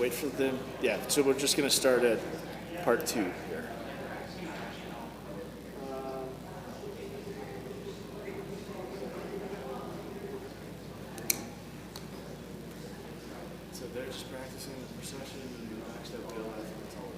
wait for them. Yeah, so we're just going to start at part 2 here. So they're just practicing the procession and the next up Bill after the toll.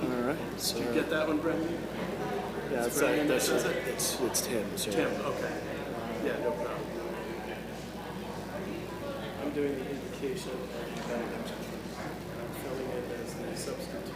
All right. So Did you get that one, Brendan? yeah, It's Brendan that says it? it's Tim. So Tim, okay. Yeah, no problem. I'm doing the indication and I'm filling it as the substitute.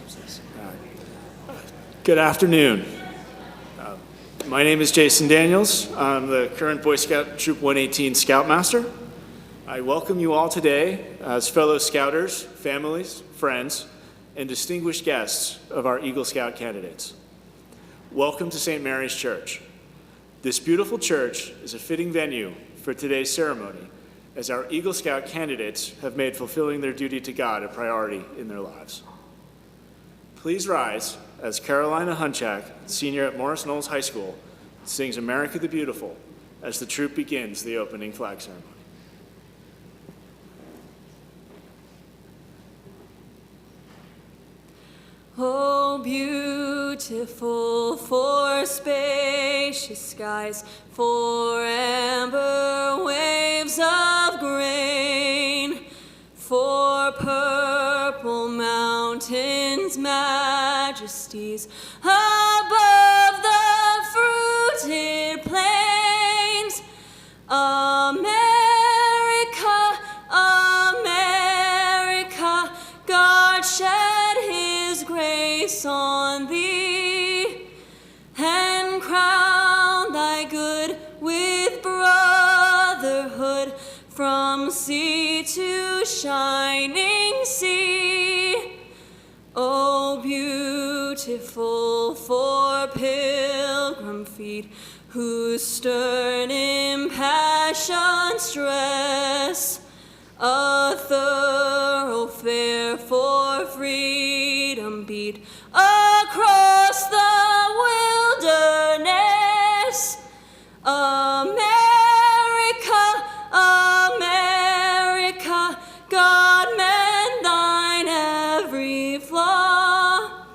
synopsis. Good afternoon. My name is Jason Daniels. I'm the current Boy Scout Troop 118 Scoutmaster. I welcome you all today as fellow Scouters, families, friends, and distinguished guests of our Eagle Scout candidates. Welcome to St. Mary's Church. This beautiful church is a fitting venue for today's ceremony, as our Eagle Scout candidates have made fulfilling their duty to God a priority in their lives. Please rise as Carolina Hunchak, senior at Morris Knowles High School, sings America the Beautiful as the troop begins the opening flag ceremony. Oh, beautiful for spacious skies, for amber waves of grain, for purple mountains' majesties, above the fruited plains. America, America, God shed his grace on thee, and crown thy good with brotherhood from sea to shining sea. Oh, beautiful for pilgrim feet, whose stern impassioned stress a thoroughfare for freedom beat across the wilderness. America, America, God mend thine every flaw.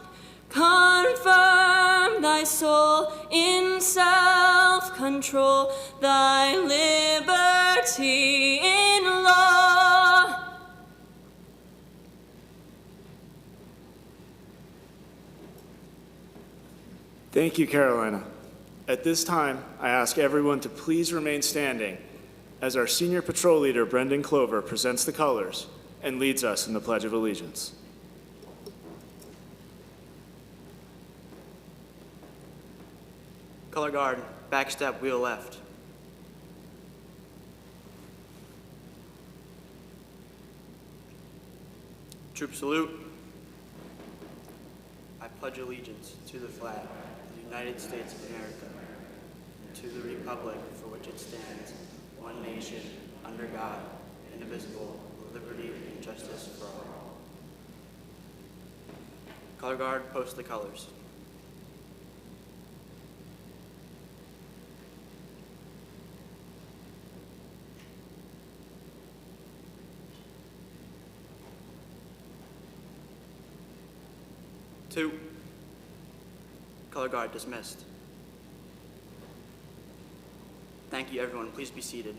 Confirm thy soul in self-control, thy liberty in law. Thank you, Carolina. At this time, I ask everyone to please remain standing as our senior patrol leader, Brendan Clover, presents the colors and leads us in the Pledge of Allegiance. Color guard, backstep, wheel left. Troop salute. I pledge allegiance to the flag of the United States of America, and to the republic for which it stands, one nation, under God, indivisible, with liberty and justice for all. Color guard, post the colors. Two. Color guard dismissed. Thank you, everyone. Please be seated.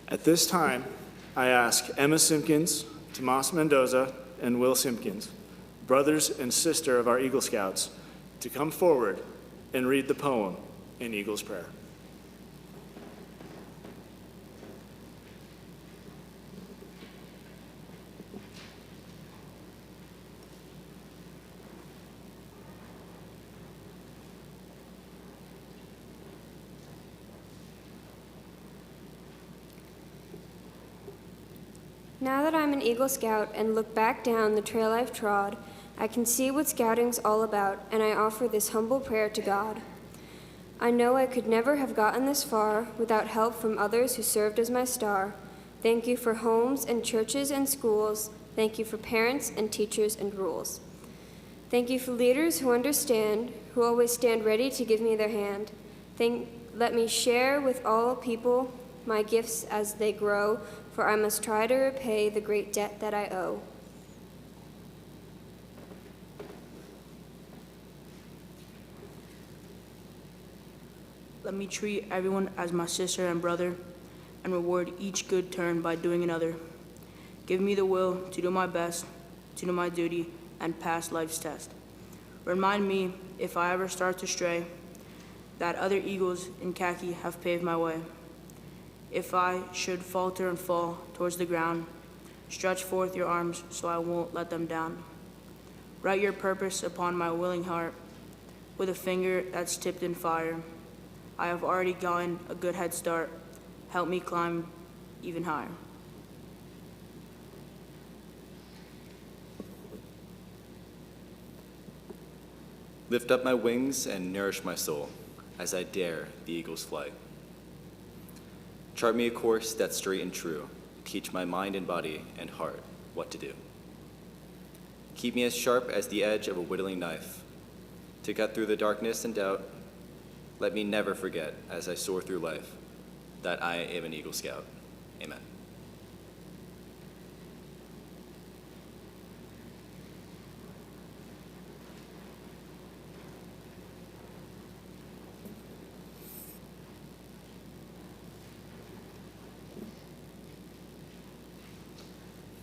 At this time, I ask Emma Simpkins, Tomas Mendoza, and Will Simpkins, brothers and sister of our Eagle Scouts, to come forward and read the poem in Eagle's Prayer. Now that I'm an Eagle Scout and look back down the trail I've trod, I can see what scouting's all about, and I offer this humble prayer to God. I know I could never have gotten this far without help from others who served as my star. Thank you for homes and churches and schools. Thank you for parents and teachers and rules. Thank you for leaders who understand, who always stand ready to give me their hand. Let me share with all people my gifts as they grow, for I must try to repay the great debt that I owe. Let me treat everyone as my sister and brother, and reward each good turn by doing another. Give me the will to do my best, to do my duty, and pass life's test. Remind me if I ever start to stray, that other eagles in khaki have paved my way. If I should falter and fall towards the ground, stretch forth your arms so I won't let them down. Write your purpose upon my willing heart with a finger that's tipped in fire. I have already gotten a good head start. Help me climb even higher. Lift up my wings and nourish my soul as I dare the eagle's flight. Chart me a course that's straight and true. Teach my mind and body and heart what to do. Keep me as sharp as the edge of a whittling knife. To cut through the darkness and doubt, let me never forget as I soar through life that I am an Eagle Scout. Amen.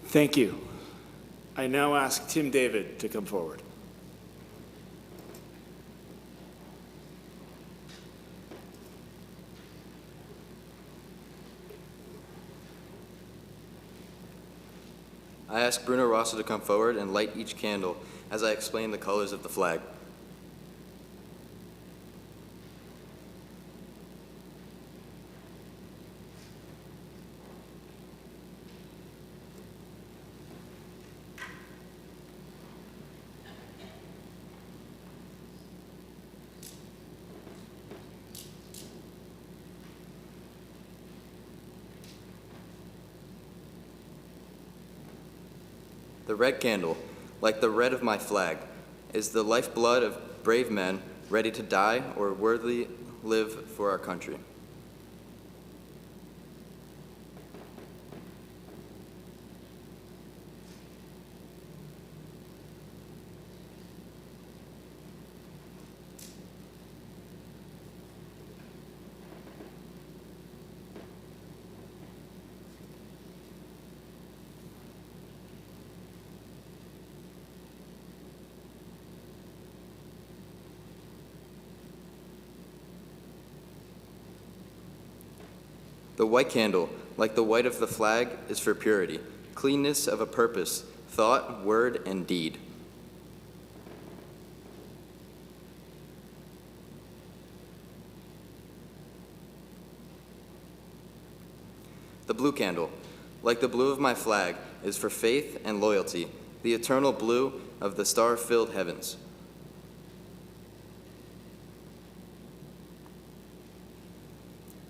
Thank you. I now ask Tim David to come forward. I ask Bruno Rosso to come forward and light each candle as I explain the colors of the flag. The red candle, like the red of my flag, is the lifeblood of brave men ready to die or worthily live for our country. The white candle, like the white of the flag, is for purity, cleanness of a purpose, thought, word, and deed. The blue candle, like the blue of my flag, is for faith and loyalty, the eternal blue of the star-filled heavens.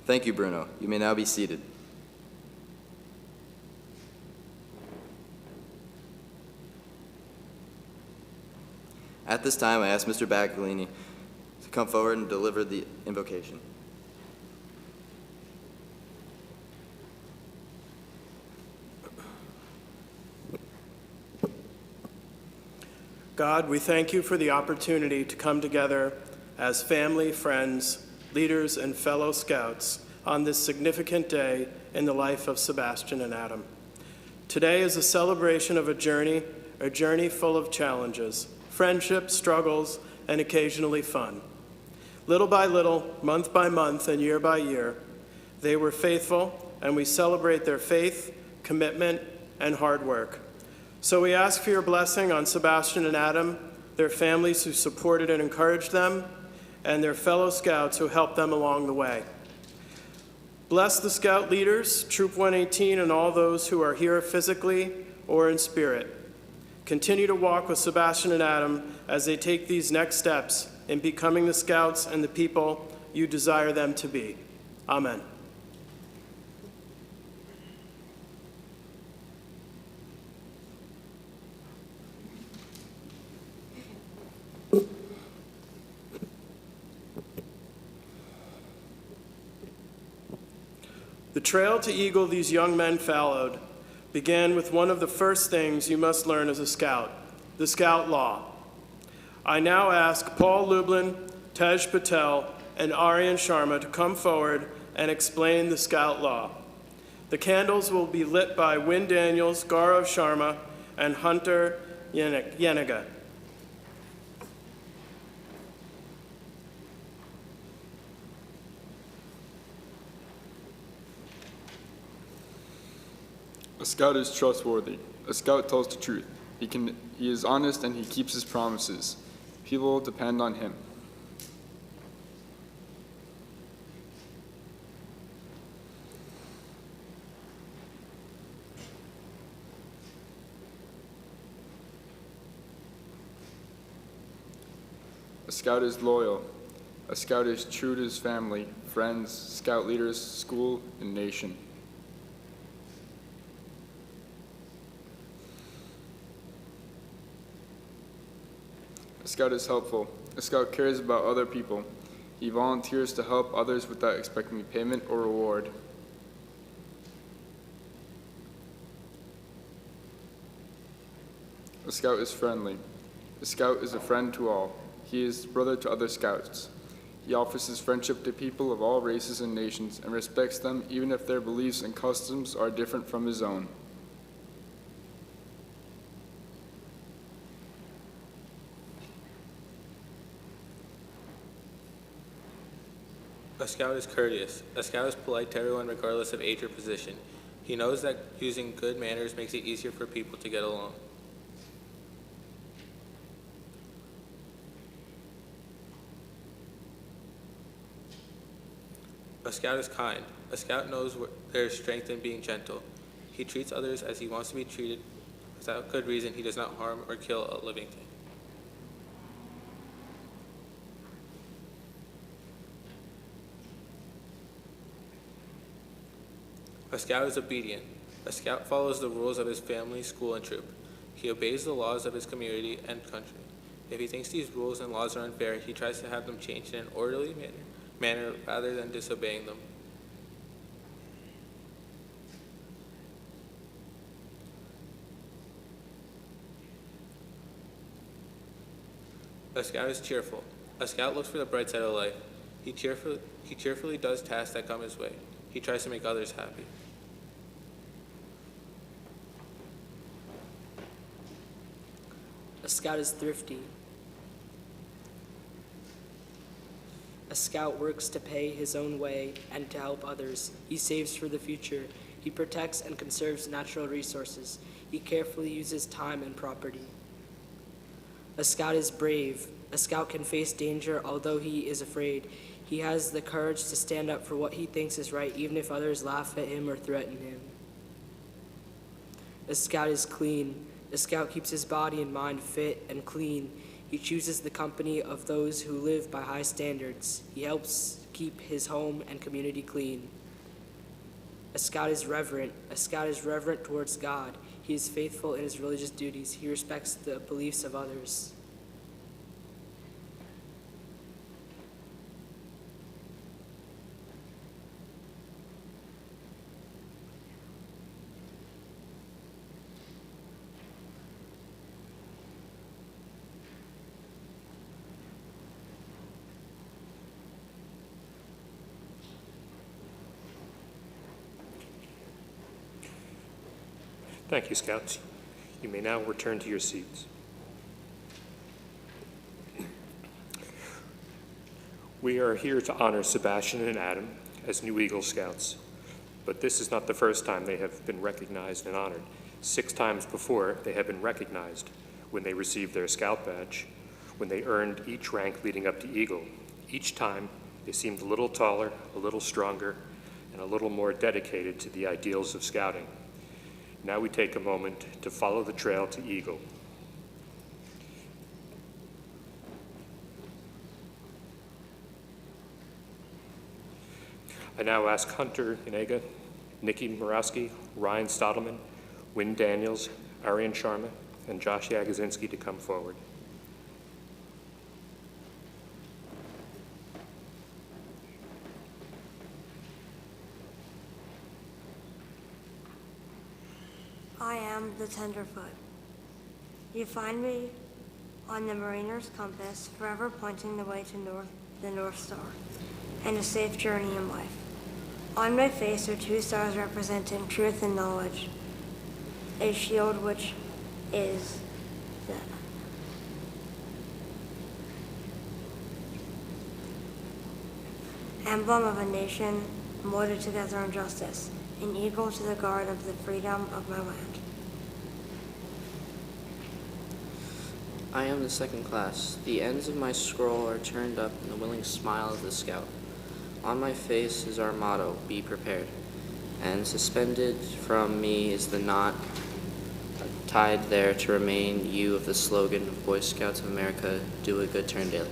Thank you, Bruno. You may now be seated. At this time, I ask Mr. Baccalini to come forward and deliver the invocation. God, we thank you for the opportunity to come together as family, friends, leaders, and fellow scouts on this significant day in the life of Sebastian and Adam. Today is a celebration of a journey full of challenges, friendship, struggles, and occasionally fun. Little by little, month by month, and year by year, they were faithful, and we celebrate their faith, commitment, and hard work. So we ask for your blessing on Sebastian and Adam, their families who supported and encouraged them, and their fellow scouts who helped them along the way. Bless the scout leaders, Troop 118, and all those who are here physically or in spirit. Continue to walk with Sebastian and Adam as they take these next steps in becoming the scouts and the people you desire them to be. Amen. The trail to Eagle these young men followed began with one of the first things you must learn as a scout, the Scout Law. I now ask Paul Lublin, Tej Patel, and Aryan Sharma to come forward and explain the Scout Law. The candles will be lit by Wynn Daniels, Gaurav Sharma, and Hunter Yeniga. Scout is trustworthy. A Scout tells the truth. He is honest and he keeps his promises. People depend on him. A Scout is loyal. A Scout is true to his family, friends, Scout leaders, school, and nation. A Scout is helpful. A Scout cares about other people. He volunteers to help others without expecting payment or reward. A Scout is friendly. A Scout is a friend to all. He is brother to other Scouts. He offers his friendship to people of all races and nations and respects them even if their beliefs and customs are different from his own. A Scout is courteous. A Scout is polite to everyone regardless of age or position. He knows that using good manners makes it easier for people to get along. A Scout is kind. A Scout knows there is strength in being gentle. He treats others as he wants to be treated. Without good reason, he does not harm or kill a living thing. A Scout is obedient. A Scout follows the rules of his family, school, and troop. He obeys the laws of his community and country. If he thinks these rules and laws are unfair, he tries to have them changed in an orderly manner rather than disobeying them. A Scout is cheerful. A Scout looks for the bright side of life. He cheerfully does tasks that come his way. He tries to make others happy. A Scout is thrifty. A Scout works to pay his own way and to help others. He saves for the future. He protects and conserves natural resources. He carefully uses time and property. A Scout is brave. A Scout can face danger although he is afraid. He has the courage to stand up for what he thinks is right, even if others laugh at him or threaten him. A Scout is clean. A Scout keeps his body and mind fit and clean. He chooses the company of those who live by high standards. He helps keep his home and community clean. A Scout is reverent. A Scout is reverent towards God. He is faithful in his religious duties. He respects the beliefs of others. Thank you, Scouts. You may now return to your seats. We are here to honor Sebastian and Adam as new Eagle Scouts, but this is not the first time they have been recognized and honored. 6 times before, they have been recognized when they received their Scout badge, when they earned each rank leading up to Eagle. Each time, they seemed a little taller, a little stronger, and a little more dedicated to the ideals of Scouting. Now we take a moment to follow the trail to Eagle. I now ask Hunter Inega, Nikki Morawski, Ryan Stottleman, Wynn Daniels, Arian Sharma, and Josh Yagazinski to come forward. I am the tenderfoot. You find me on the mariner's compass, forever pointing the way to the North Star, and a safe journey in life. On my face are 2 stars representing truth and knowledge, a shield which is the emblem of a nation molded together in justice. an eagle to the guard of the freedom of my land. I am the second class. The ends of my scroll are turned up in the willing smile of the scout. On my face is our motto, be prepared. And suspended from me is the knot tied there to remain you of the slogan of Boy Scouts of America, do a good turn daily.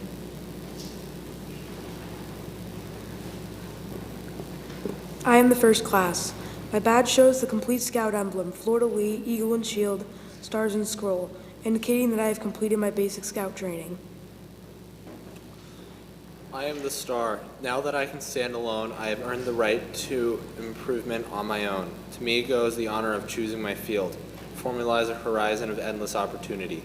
I am the first class. My badge shows the complete scout emblem, fleur-de-lis, eagle and shield, stars and scroll, indicating that I have completed my basic scout training. I am the star. Now that I can stand alone, I have earned the right to improvement on my own. To me goes the honor of choosing my field. Forming lies a horizon of endless opportunity.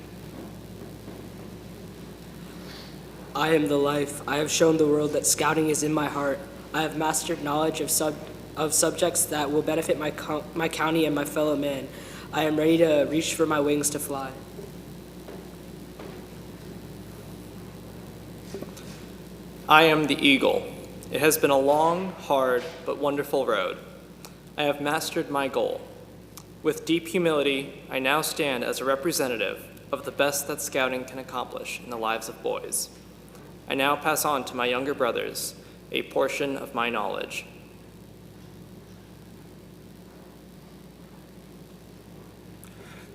I am the life. I have shown the world that scouting is in my heart. I have mastered knowledge of subjects that will benefit my county and my fellow man. I am ready to reach for my wings to fly. I am the eagle. It has been a long, hard, but wonderful road. I have mastered my goal. With deep humility, I now stand as a representative of the best that scouting can accomplish in the lives of boys. I now pass on to my younger brothers a portion of my knowledge.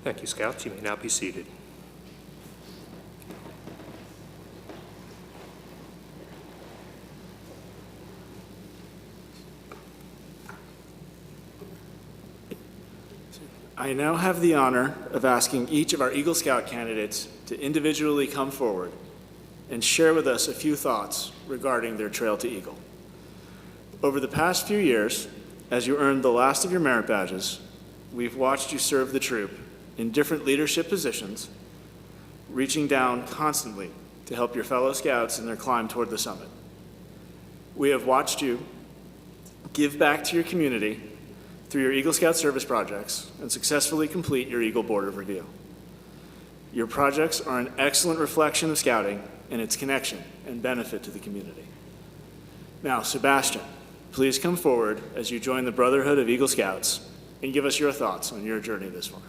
Thank you, Scouts. You may now be seated. I now have the honor of asking each of our Eagle Scout candidates to individually come forward and share with us a few thoughts regarding their Trail to Eagle. Over the past few years, as you earned the last of your merit badges, we've watched you serve the troop in different leadership positions, reaching down constantly to help your fellow Scouts in their climb toward the summit. We have watched you give back to your community through your Eagle Scout service projects and successfully complete your Eagle Board of Review. Your projects are an excellent reflection of Scouting and its connection and benefit to the community. Now, Sebastian, please come forward as you join the Brotherhood of Eagle Scouts and give us your thoughts on your journey this far.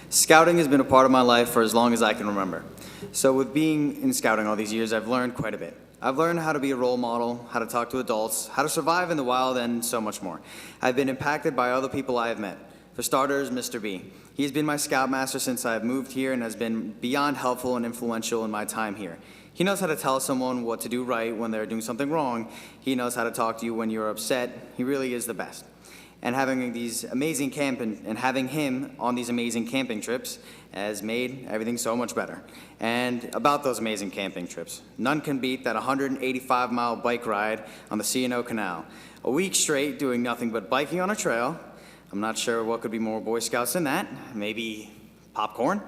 Scouting has been a part of my life for as long as I can remember. So with being in scouting all these years, I've learned quite a bit. I've learned how to be a role model, how to talk to adults, how to survive in the wild, and so much more. I've been impacted by other people I have met. For starters, Mr. B. He's been my scoutmaster since I've moved here and has been beyond helpful and influential in my time here. He knows how to tell someone what to do right when they're doing something wrong. He knows how to talk to you when you're upset. He really is the best. And having these amazing having him on these amazing camping trips has made everything so much better. And about those amazing camping trips, none can beat that 185-mile bike ride on the C&O Canal. A week straight doing nothing but biking on a trail. I'm not sure what could be more Boy Scouts than that. Maybe popcorn.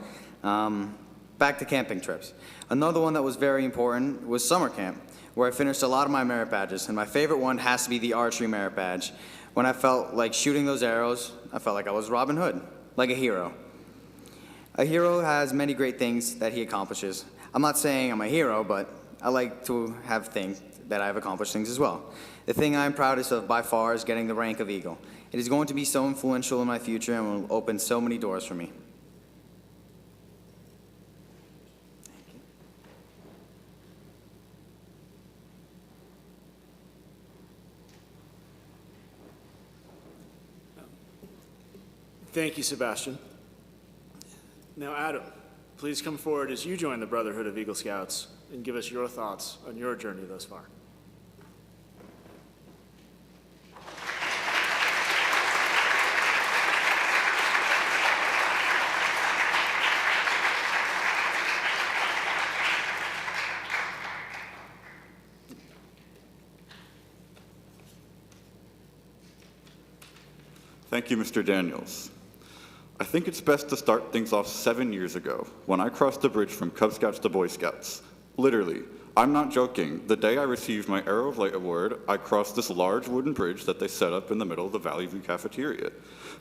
Back to camping trips. Another one that was very important was summer camp, where I finished a lot of my merit badges, and my favorite one has to be the archery merit badge. When I felt like shooting those arrows, I felt like I was Robin Hood, like a hero. A hero has many great things that he accomplishes. I'm not saying I'm a hero, but I like to have things that I've accomplished things as well. The thing I'm proudest of by far is getting the rank of Eagle. It is going to be so influential in my future and will open so many doors for me. Thank you, Sebastian. Now, Adam, please come forward as you join the Brotherhood of Eagle Scouts and give us your thoughts on your journey thus far. Thank you, Mr. Daniels. I think it's best to start things off 7 years ago when I crossed the bridge from Cub Scouts to Boy Scouts. Literally, I'm not joking. The day I received my Arrow of Light award, I crossed this large wooden bridge that they set up in the middle of the Valley View cafeteria.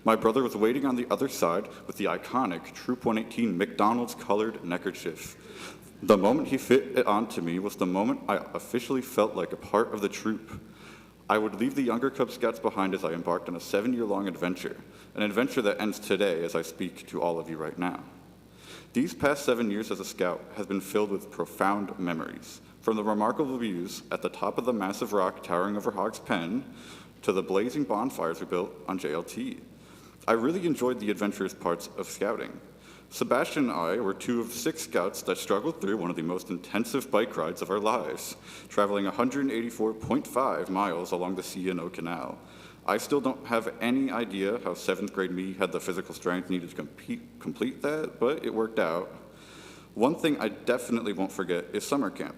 My brother was waiting on the other side with the iconic Troop 118 McDonald's colored neckerchief. The moment he fit it onto me was the moment I officially felt like a part of the troop. I would leave the younger Cub Scouts behind as I embarked on a 7-year-long adventure, an adventure that ends today as I speak to all of you right now. These past 7 years as a Scout has been filled with profound memories, from the remarkable views at the top of the massive rock towering over Hog's Pen to the blazing bonfires we built on JLT. I really enjoyed the adventurous parts of Scouting. Sebastian and I were 2 of 6 Scouts that struggled through one of the most intensive bike rides of our lives, traveling 184.5 miles along the C&O Canal. I still don't have any idea how 7th grade me had the physical strength needed to complete that, but it worked out. One thing I definitely won't forget is summer camp.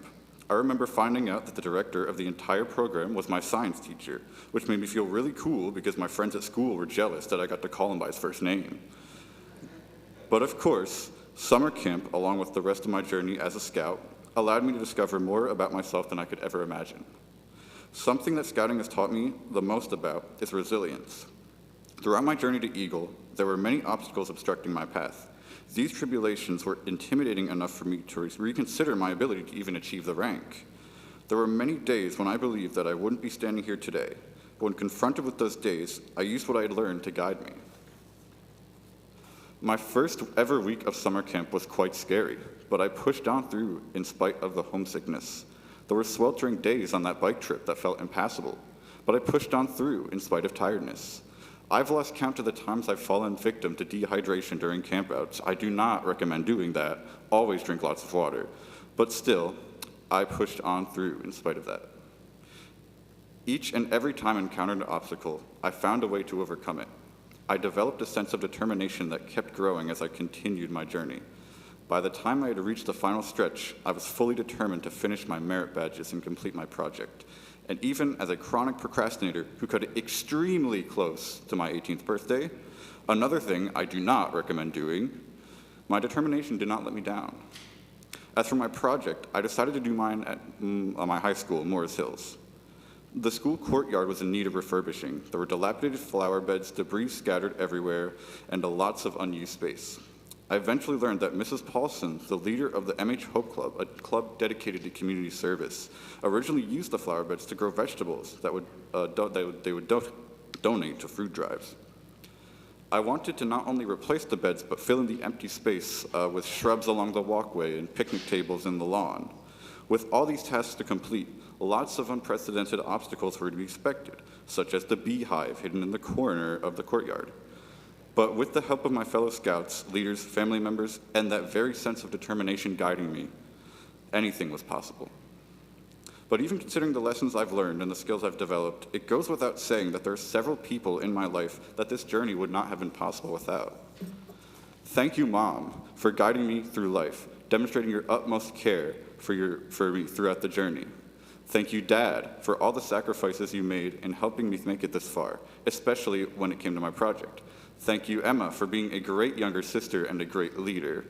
I remember finding out that the director of the entire program was my science teacher, which made me feel really cool because my friends at school were jealous that I got to call him by his first name. But of course, summer camp, along with the rest of my journey as a Scout, allowed me to discover more about myself than I could ever imagine. Something that Scouting has taught me the most about is resilience. Throughout my journey to Eagle, there were many obstacles obstructing my path. These tribulations were intimidating enough for me to reconsider my ability to even achieve the rank. There were many days when I believed that I wouldn't be standing here today, but when confronted with those days, I used what I had learned to guide me. My first ever week of summer camp was quite scary, but I pushed on through in spite of the homesickness. There were sweltering days on that bike trip that felt impassable, but I pushed on through in spite of tiredness. I've lost count of the times I've fallen victim to dehydration during campouts. I do not recommend doing that. Always drink lots of water. But still, I pushed on through in spite of that. Each and every time I encountered an obstacle, I found a way to overcome it. I developed a sense of determination that kept growing as I continued my journey. By the time I had reached the final stretch, I was fully determined to finish my merit badges and complete my project. And even as a chronic procrastinator who cut extremely close to my 18th birthday, another thing I do not recommend doing, my determination did not let me down. As for my project, I decided to do mine at my high school, Morris Hills. The school courtyard was in need of refurbishing. There were dilapidated flower beds, debris scattered everywhere, and lots of unused space. I eventually learned that Mrs. Paulson, the leader of the MH Hope Club, a club dedicated to community service, originally used the flower beds to grow vegetables that they would donate to food drives. I wanted to not only replace the beds, but fill in the empty space with shrubs along the walkway and picnic tables in the lawn. With all these tasks to complete, lots of unprecedented obstacles were to be expected, such as the beehive hidden in the corner of the courtyard. But with the help of my fellow Scouts, leaders, family members, and that very sense of determination guiding me, anything was possible. But even considering the lessons I've learned and the skills I've developed, it goes without saying that there are several people in my life that this journey would not have been possible without. Thank you, Mom, for guiding me through life, demonstrating your utmost care for me throughout the journey. Thank you, Dad, for all the sacrifices you made in helping me make it this far, especially when it came to my project. Thank you, Emma, for being a great younger sister and a great leader.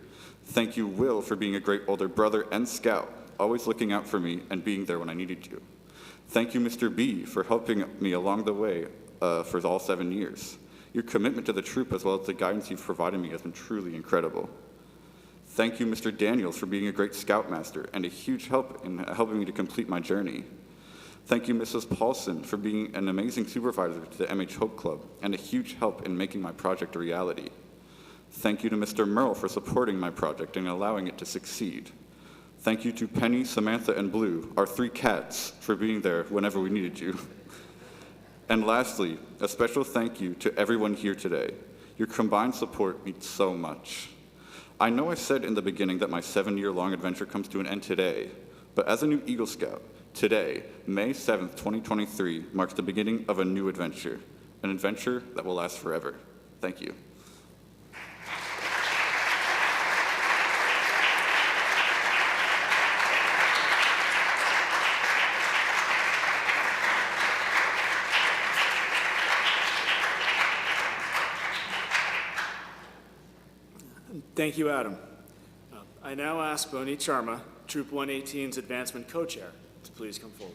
Thank you, Will, for being a great older brother and Scout, always looking out for me and being there when I needed you. Thank you, Mr. B, for helping me along the way for all 7 years. Your commitment to the troop as well as the guidance you've provided me has been truly incredible. Thank you, Mr. Daniels, for being a great Scoutmaster and a huge help in helping me to complete my journey. Thank you, Mrs. Paulson, for being an amazing supervisor to the MH Hope Club and a huge help in making my project a reality. Thank you to Mr. Merle for supporting my project and allowing it to succeed. Thank you to Penny, Samantha, and Blue, our 3 cats, for being there whenever we needed you. And lastly, a special thank you to everyone here today. Your combined support means so much. I know I said in the beginning that my 7-year-long adventure comes to an end today, but as a new Eagle Scout, today, May 7th, 2023, marks the beginning of a new adventure, an adventure that will last forever. Thank you. Thank you, Adam. I now ask Bonit Sharma Troop 118's Advancement Co-Chair to please come forward.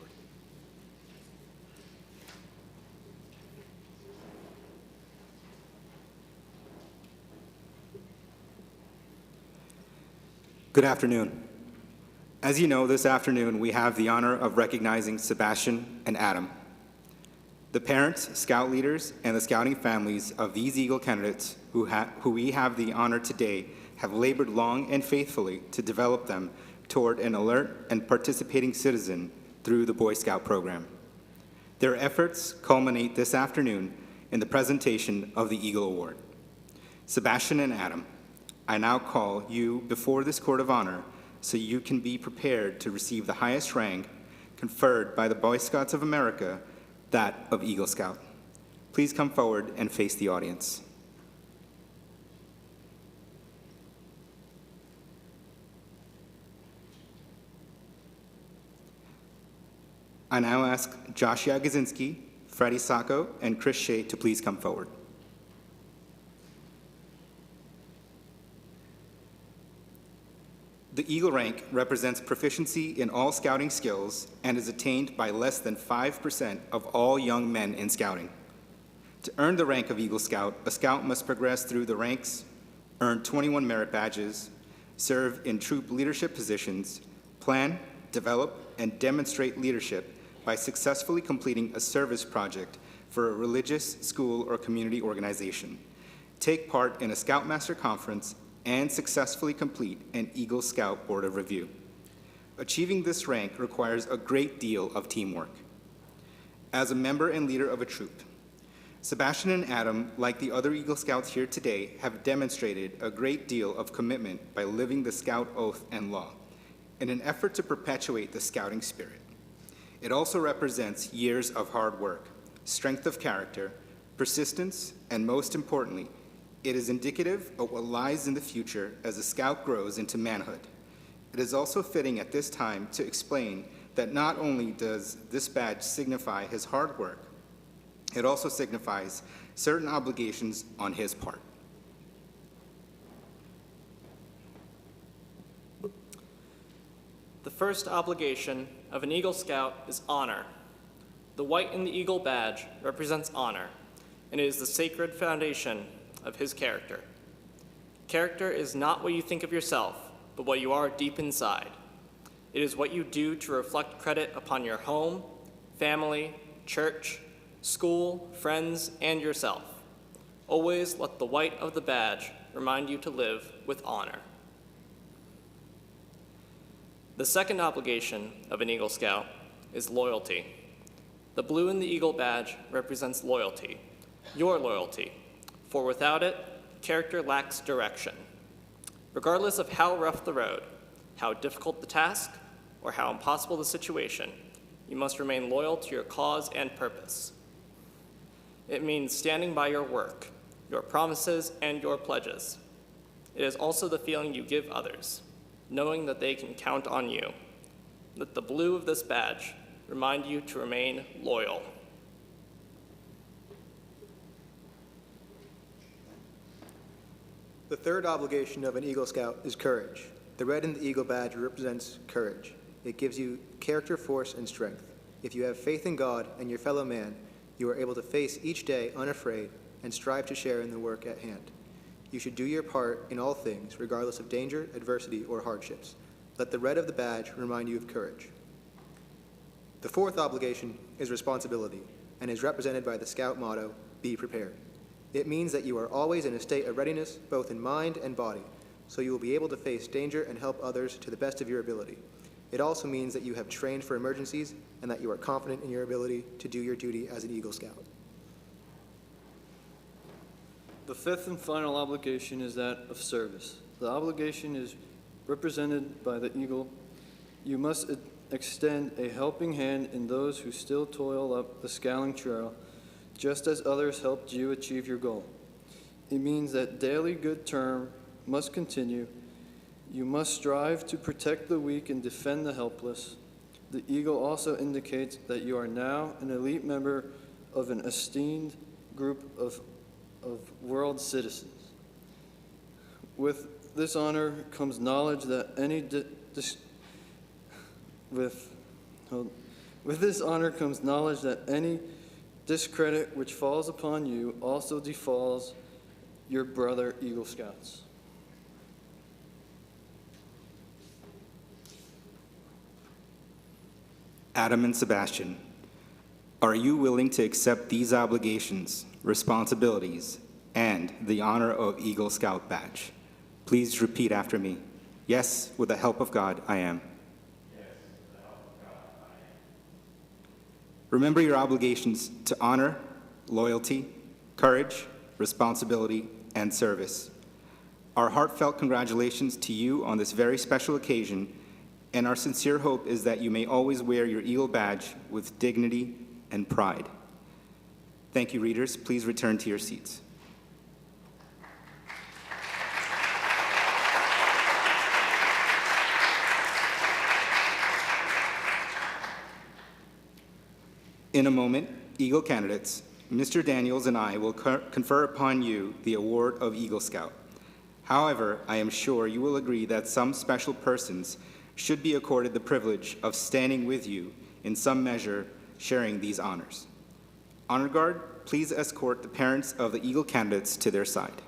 Good afternoon. As you know, this afternoon we have the honor of recognizing Sebastian and Adam. The parents, scout leaders, and the scouting families of these Eagle candidates who we have the honor today have labored long and faithfully to develop them toward an alert and participating citizen through the Boy Scout program. Their efforts culminate this afternoon in the presentation of the Eagle Award. Sebastian and Adam, I now call you before this court of honor so you can be prepared to receive the highest rank conferred by the Boy Scouts of America, that of Eagle Scout. Please come forward and face the audience. I now ask Josh Yagosinski, Freddie Sacco, and Chris Shea to please come forward. The Eagle rank represents proficiency in all scouting skills and is attained by less than 5% of all young men in scouting. To earn the rank of Eagle Scout, a scout must progress through the ranks, earn 21 merit badges, serve in troop leadership positions, plan, develop, and demonstrate leadership by successfully completing a service project for a religious, school, or community organization, take part in a Scoutmaster conference, and successfully complete an Eagle Scout Board of Review. Achieving this rank requires a great deal of teamwork. As a member and leader of a troop, Sebastian and Adam, like the other Eagle Scouts here today, have demonstrated a great deal of commitment by living the Scout oath and law in an effort to perpetuate the scouting spirit. It also represents years of hard work, strength of character, persistence, and most importantly, it is indicative of what lies in the future as a scout grows into manhood. It is also fitting at this time to explain that not only does this badge signify his hard work, it also signifies certain obligations on his part. The first obligation of an Eagle Scout is honor. The white in the Eagle badge represents honor, and it is the sacred foundation of his character. Character is not what you think of yourself, but what you are deep inside. It is what you do to reflect credit upon your home, family, church, school, friends, and yourself. Always let the white of the badge remind you to live with honor. The second obligation of an Eagle Scout is loyalty. The blue in the Eagle badge represents loyalty, your loyalty. For without it, character lacks direction. Regardless of how rough the road, how difficult the task, or how impossible the situation, you must remain loyal to your cause and purpose. It means standing by your work, your promises, and your pledges. It is also the feeling you give others, knowing that they can count on you. Let the blue of this badge remind you to remain loyal. The third obligation of an Eagle Scout is courage. The red in the Eagle badge represents courage. It gives you character, force, and strength. If you have faith in God and your fellow man, you are able to face each day unafraid and strive to share in the work at hand. You should do your part in all things, regardless of danger, adversity, or hardships. Let the red of the badge remind you of courage. The fourth obligation is responsibility and is represented by the Scout motto, "Be prepared." It means that you are always in a state of readiness, both in mind and body, so you will be able to face danger and help others to the best of your ability. It also means that you have trained for emergencies and that you are confident in your ability to do your duty as an Eagle Scout. The fifth and final obligation is that of service. The obligation is represented by the Eagle. You must extend a helping hand in those who still toil up the scouting trail, just as others helped you achieve your goal. It means that daily good term must continue. You must strive to protect the weak and defend the helpless. The Eagle also indicates that you are now an elite member of an esteemed group of world citizens. With this honor comes knowledge that any With this honor comes knowledge that any discredit which falls upon you also befalls your brother Eagle Scouts. Adam and Sebastian, are you willing to accept these obligations, responsibilities, and the honor of Eagle Scout badge? Please repeat after me. Yes, with the help of God, I am. Remember your obligations to honor, loyalty, courage, responsibility, and service. Our heartfelt congratulations to you on this very special occasion, and our sincere hope is that you may always wear your Eagle badge with dignity and pride. Thank you, readers. Please return to your seats. In a moment, Eagle candidates, Mr. Daniels and I will confer upon you the award of Eagle Scout. However, I am sure you will agree that some special persons should be accorded the privilege of standing with you in some measure, sharing these honors. Honor Guard, please escort the parents of the Eagle candidates to their side.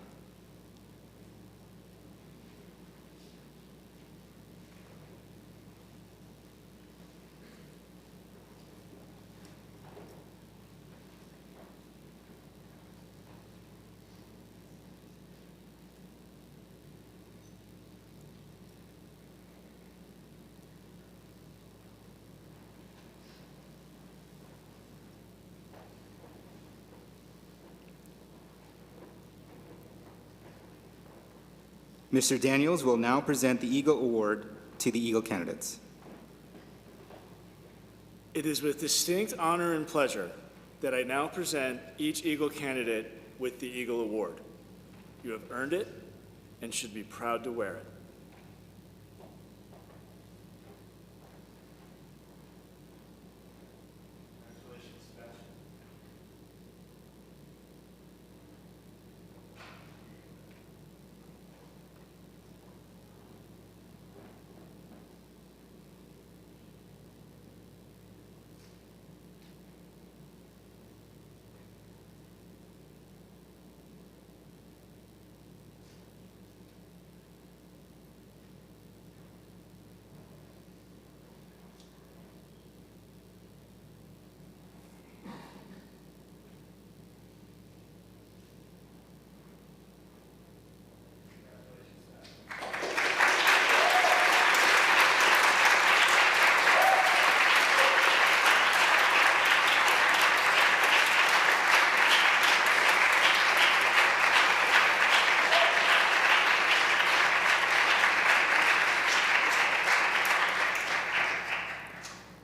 Mr. Daniels will now present the Eagle Award to the Eagle candidates. It is with distinct honor and pleasure that I now present each Eagle candidate with the Eagle Award. You have earned it and should be proud to wear it.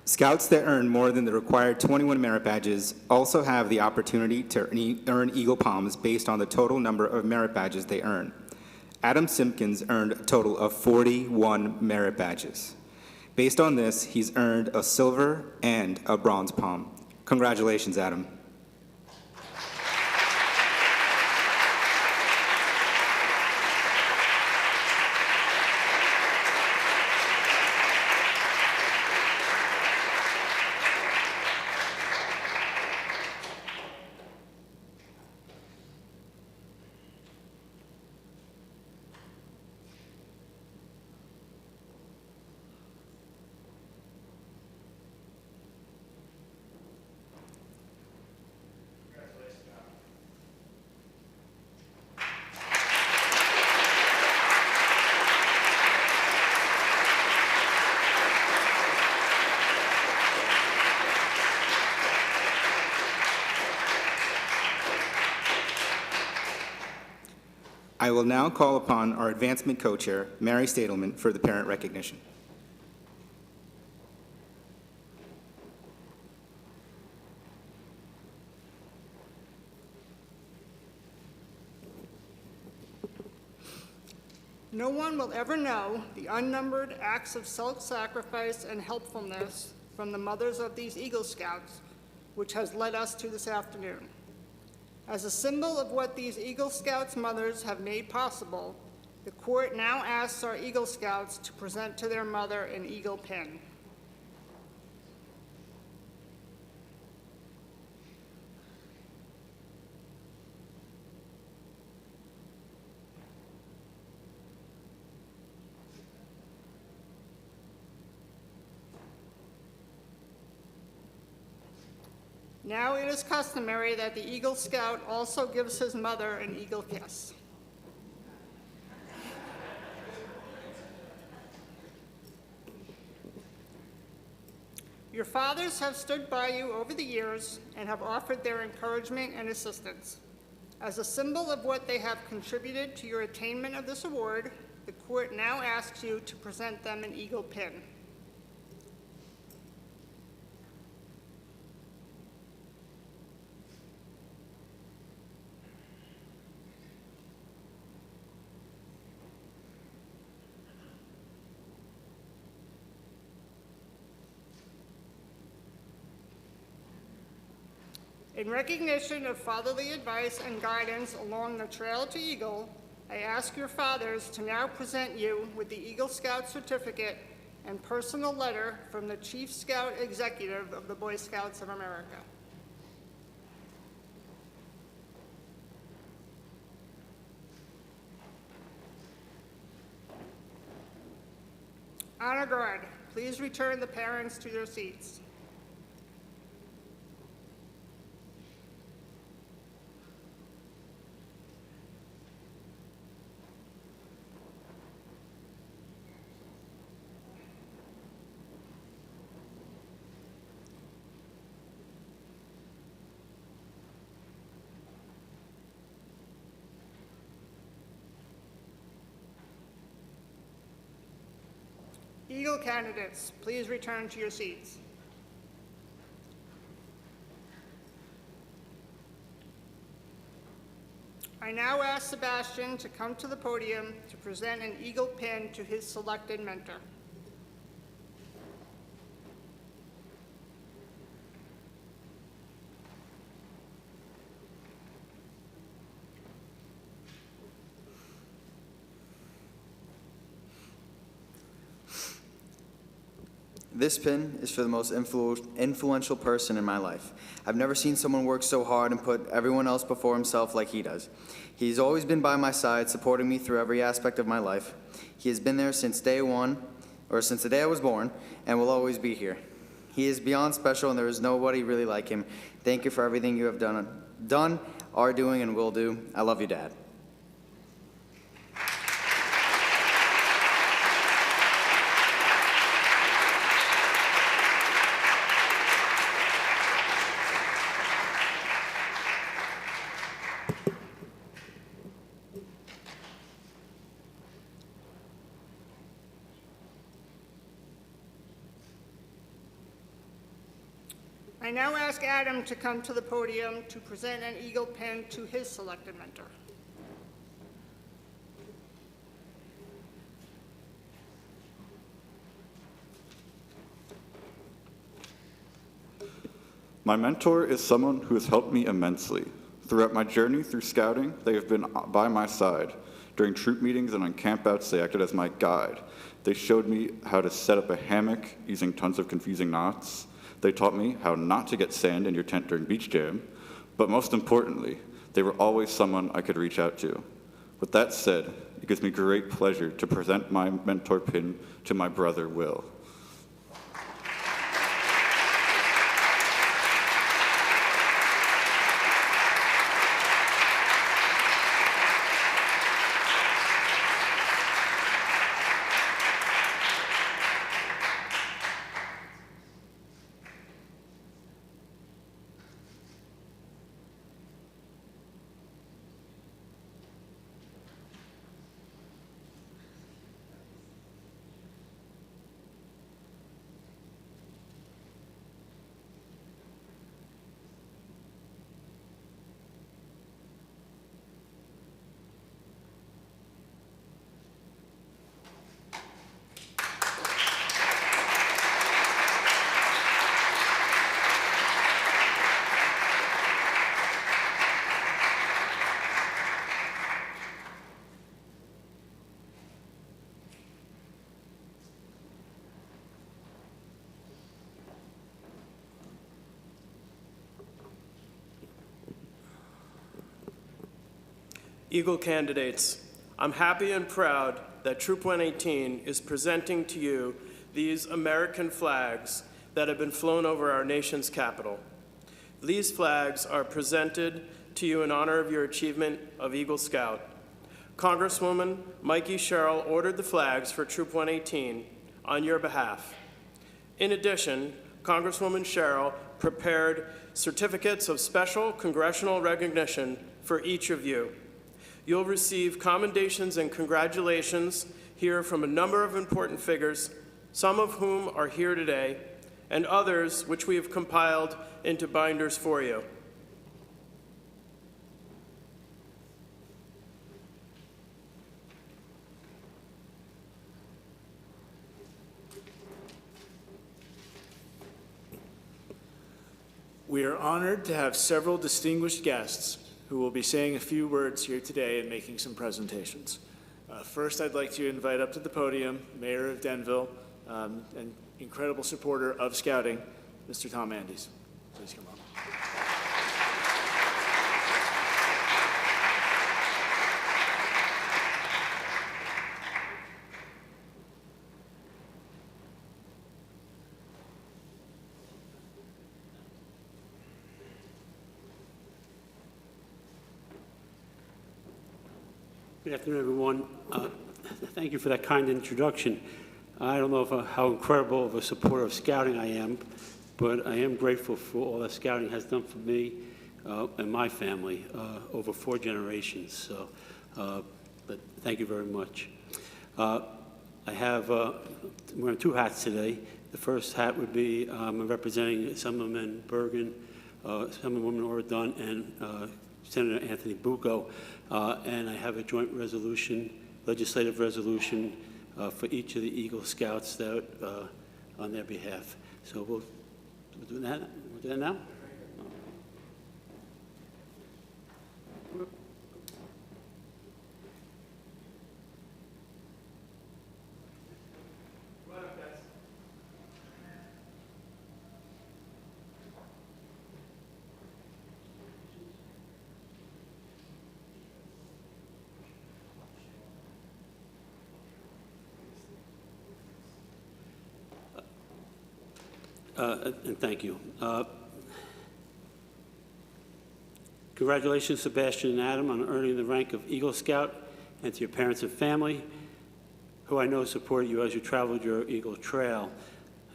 Scouts that earn more than the required 21 merit badges also have the opportunity to earn Eagle Palms based on the total number of merit badges they earn. Adam Simpkins earned a total of 41 merit badges. Based on this, he's earned a silver and a bronze palm. Congratulations, Adam. I will now call upon our advancement co-chair, Mary Stadelman, for the parent recognition. No one will ever know the unnumbered acts of self-sacrifice and helpfulness from the mothers of these Eagle Scouts, which has led us to this afternoon. As a symbol of what these Eagle Scouts mothers have made possible, the court now asks our Eagle Scouts to present to their mother an Eagle pin. Now it is customary that the Eagle Scout also gives his mother an eagle kiss. Your fathers have stood by you over the years and have offered their encouragement and assistance. As a symbol of what they have contributed to your attainment of this award, the court now asks you to present them an eagle pin. In recognition of fatherly advice and guidance along the trail to Eagle, I ask your fathers to now present you with the Eagle Scout certificate and personal letter from the Chief Scout Executive of the Boy Scouts of America. Honor guard, please return the parents to their seats. Eagle candidates, please return to your seats. I now ask Sebastian to come to the podium to present an Eagle pin to his selected mentor. This pin is for the most influential person in my life. I've never seen someone work so hard and put everyone else before himself like he does. He's always been by my side, supporting me through every aspect of my life. He has been there since day one, or since the day I was born, and will always be here. He is beyond special, and there is nobody really like him. Thank you for everything you have done, are doing, and will do. I love you, Dad. I now ask Adam to come to the podium to present an Eagle pin to his selected mentor. My mentor is someone who has helped me immensely. Throughout my journey through scouting, they have been by my side. During troop meetings and on campouts, they acted as my guide. They showed me how to set up a hammock using tons of confusing knots. They taught me how not to get sand in your tent during beach jam. But most importantly, they were always someone I could reach out to. With that said, it gives me great pleasure to present my mentor pin to my brother, Will. Eagle candidates, I'm happy and proud that Troop 118 is presenting to you these American flags that have been flown over our nation's capital. These flags are presented to you in honor of your achievement of Eagle Scout. Congresswoman Mikey Sherrill ordered the flags for Troop 118 on your behalf. In addition, Congresswoman Sherrill prepared certificates of special congressional recognition for each of you. You'll receive commendations and congratulations here from a number of important figures, some of whom are here today, and others which we have compiled into binders for you. We are honored to have several distinguished guests who will be saying a few words here today and making some presentations. First, I'd like to invite up to the podium Mayor of Denville and incredible supporter of Scouting, Mr. Tom Andes. Please come on. Good afternoon, everyone. Thank you for that kind introduction. I don't know how incredible of a supporter of Scouting I am, but I am grateful for all that Scouting has done for me and my family over 4 generations. So, but thank you very much. I'm wearing 2 hats today. The first hat would be I'm representing Assemblyman Bergen, Assemblywoman Ora Dunn, and Senator Anthony Bucco, and I have a joint resolution, legislative resolution, for each of the Eagle Scouts that on their behalf. So we'll do that. We'll do that now. And thank you. Congratulations, Sebastian and Adam, on earning the rank of Eagle Scout, and to your parents and family, who I know supported you as you traveled your Eagle Trail.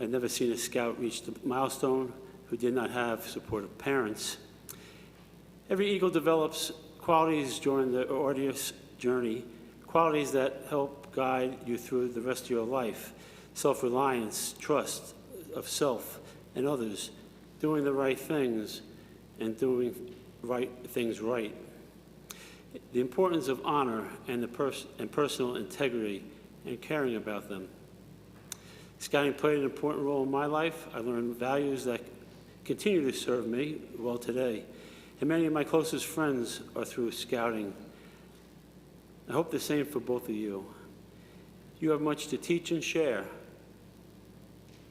I've never seen a Scout reach the milestone who did not have supportive parents. Every Eagle develops qualities during the arduous journey, qualities that help guide you through the rest of your life: self-reliance, trust of self and others, doing the right things, and doing things right. The importance of honor and personal integrity and caring about them. Scouting played an important role in my life. I learned values that continue to serve me well today, and many of my closest friends are through Scouting. I hope the same for both of you. You have much to teach and share.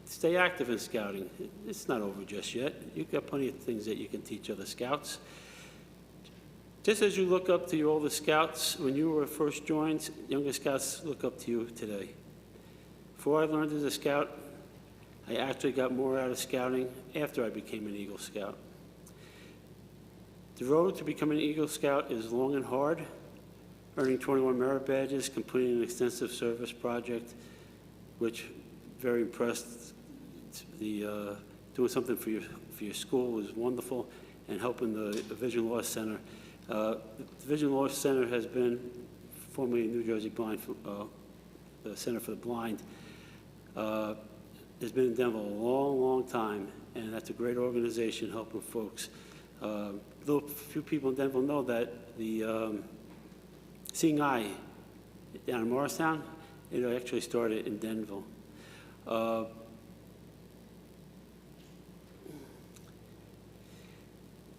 Stay active in Scouting. It's not over just yet. You've got plenty of things that you can teach other Scouts. Just as you look up to your older Scouts when you were first joined, younger Scouts look up to you today. Before I learned as a Scout, I actually got more out of Scouting after I became an Eagle Scout. The road to becoming an Eagle Scout is long and hard, earning 21 merit badges, completing an extensive service project, which very impressed. Doing something for your school is wonderful, and helping the Vision Loss Center. The Vision Loss Center has been formerly New Jersey Blind, the Center for the Blind. Has been in Denver a long, long time, and that's a great organization helping folks. Few people in Denver know that the Seeing Eye down in Morristown, it actually started in Denville.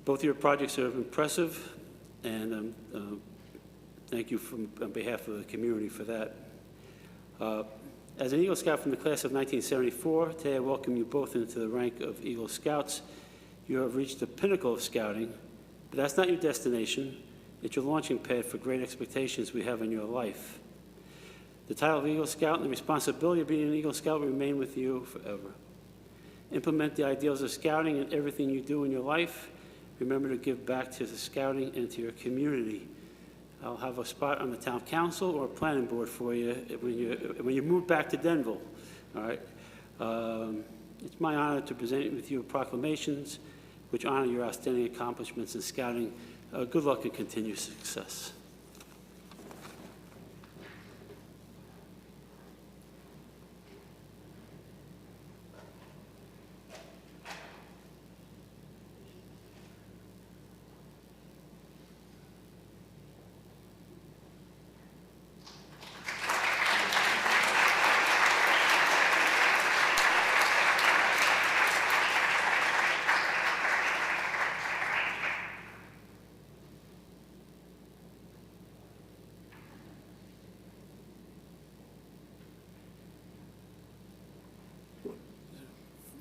Both of your projects are impressive, and thank you on behalf of the community for that. As an Eagle Scout from the class of 1974, today I welcome you both into the rank of Eagle Scouts. You have reached the pinnacle of Scouting, but that's not your destination. It's your launching pad for great expectations we have in your life. The title of Eagle Scout and the responsibility of being an Eagle Scout will remain with you forever. Implement the ideals of scouting in everything you do in your life. Remember to give back to the scouting and to your community. I'll have a spot on the town council or planning board for you when you move back to Denville. All right. It's my honor to present with you proclamations which honor your outstanding accomplishments in scouting. Good luck and continued success.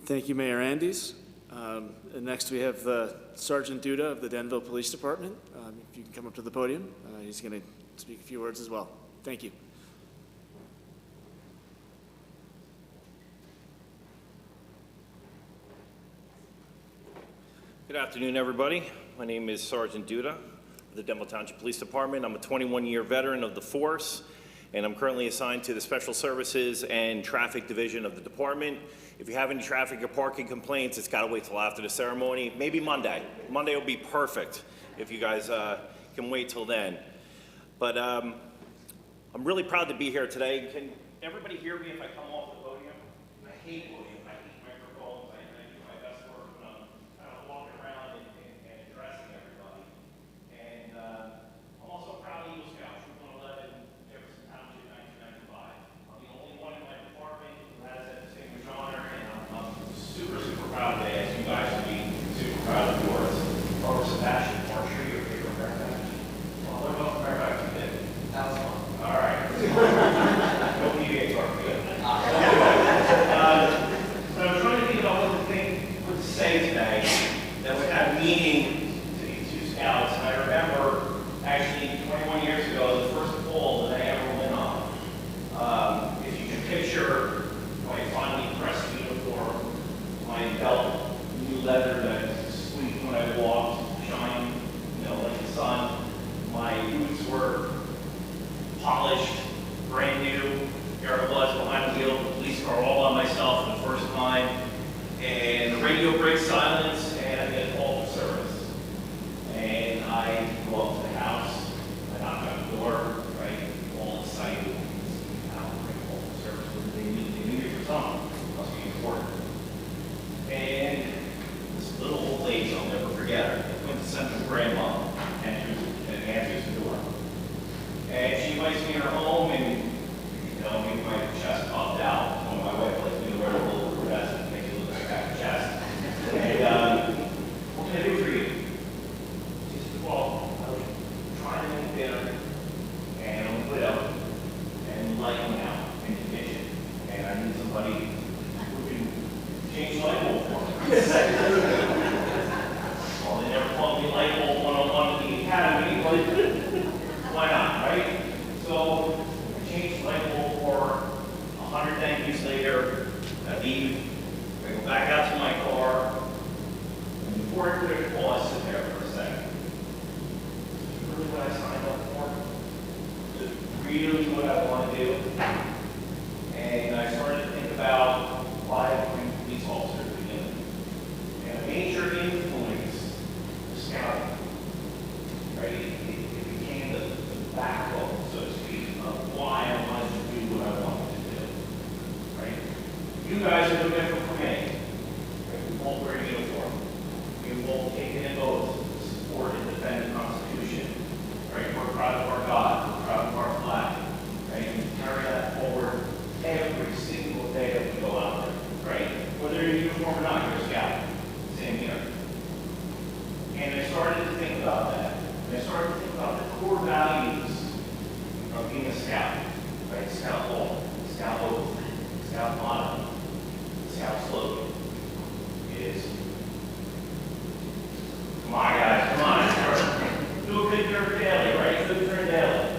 Thank you, Mayor Andes. And next we have Sergeant Duda of the Denville Police Department. If you can come up to the podium, he's going to speak a few words as well. Thank you. Good afternoon, everybody. My name is Sergeant Duda of the Denville Township Police Department. I'm a 21-year veteran of the force, and I'm currently assigned to the Special Services and Traffic Division of the department. If you have any traffic or parking complaints, it's got to wait till after the ceremony, maybe Monday. Monday will be perfect if you guys can wait till then. But I'm really proud to be here today. Can everybody hear me if I come off the podium? I hate podium. I hate microphones. I do my best work when I'm kind of walking around and addressing everybody. And I'm also proud of Eagle Scout Troop 111, Jefferson Township, 1995. I'm the only one in my department who has that distinguished honor, and I'm super, super proud of it, as you guys will be super proud of yours. Robert Sebastian, Mark Tree, your favorite paramedic. Well, what about the paramedic you did? That was fun. All right. No PVA talk, good. So I'm trying to think about what to say today that would have meaning to these two scouts. And I remember, actually, 21 years ago, the first poll that I ever went on. If you can picture my finely pressed uniform, my belt, new leather that squeaked when I walked, shine, like the sun. My boots were polished, brand new. There I was behind the wheel of the police car all by myself for the first time. And the radio breaks silence, and I get a call for service. And I go up to the house, I knock on the door, right, all excited. Call for service. They knew me for something. Must be important. And this little old lady, I'll never forget her, the quintessential grandma, answers the door. And she invites me in her home, and maybe my chest popped out. My wife likes me to wear a little vest and make it look like I have a chest. And what can I do for you? She said, well, I was trying to make dinner, and I'm a widow, and light went out in the kitchen, and I need somebody who can change the light bulb for me. Well, they never called me light bulb 101 at the academy, but why not, right? So I changed the light bulb for 100 thank yous later. I leave, I go back out to my car, and before I quit the call, I sit there for a second. Is this really what I signed up for? Is this really what I want to do? And I started to think about why I bring police officers together. And a major influence was scouting. Right? It became the backbone, so to speak, of why I wanted to do what I wanted to do. Right? You guys are no different from me. Right? We both wear a uniform. We both taken an oath to support and defend the Constitution. Right? We're proud of our God. We're proud of our flag. Right? And we carry that forward every single day that we go out there. Right? Whether you're in uniform or not, you're a scout. Same here. And I started to think about that. And I started to think about the core values of being a scout. Right? Scout law, scout oath, scout motto, scout slogan is, come on guys, come on. Do a good turn daily, right? Good turn daily.